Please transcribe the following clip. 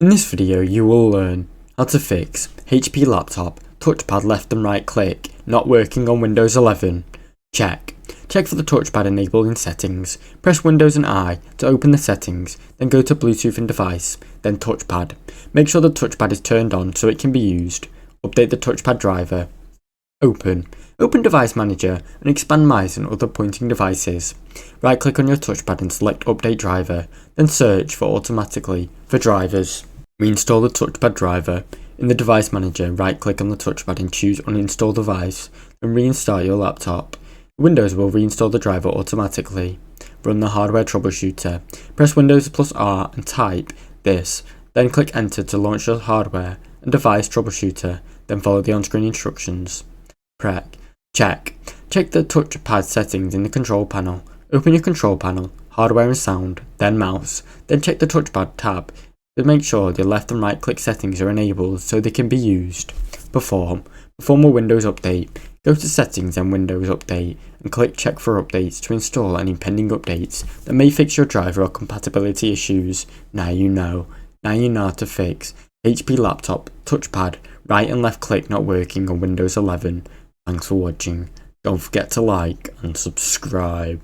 In this video you will learn how to fix HP laptop touchpad left and right click not working on Windows 11. Check for the touchpad enabled in settings, press Windows and I to open the settings, then go to Bluetooth and device, then touchpad. Make sure the touchpad is turned on so it can be used. Update the touchpad driver. Open Device Manager and expand mice and other pointing devices. Right click on your touchpad and select Update Driver, then search for automatically for drivers. Reinstall the touchpad driver. In the Device Manager, right click on the touchpad and choose Uninstall Device, then reinstart your laptop. Windows will reinstall the driver automatically. Run the hardware troubleshooter. Press Windows plus R and type this, then click Enter to launch your hardware and device troubleshooter, then follow the on-screen instructions. Check the touchpad settings in the control panel. Open your control panel, hardware and sound, then mouse, then check the touchpad tab to make sure the left and right click settings are enabled so they can be used. Perform a Windows update. Go to Settings and Windows Update and click Check for updates to install any pending updates that may fix your driver or compatibility issues. Now you know how to fix HP laptop touchpad right and left click not working on Windows 11. Thanks for watching. Don't forget to like and subscribe.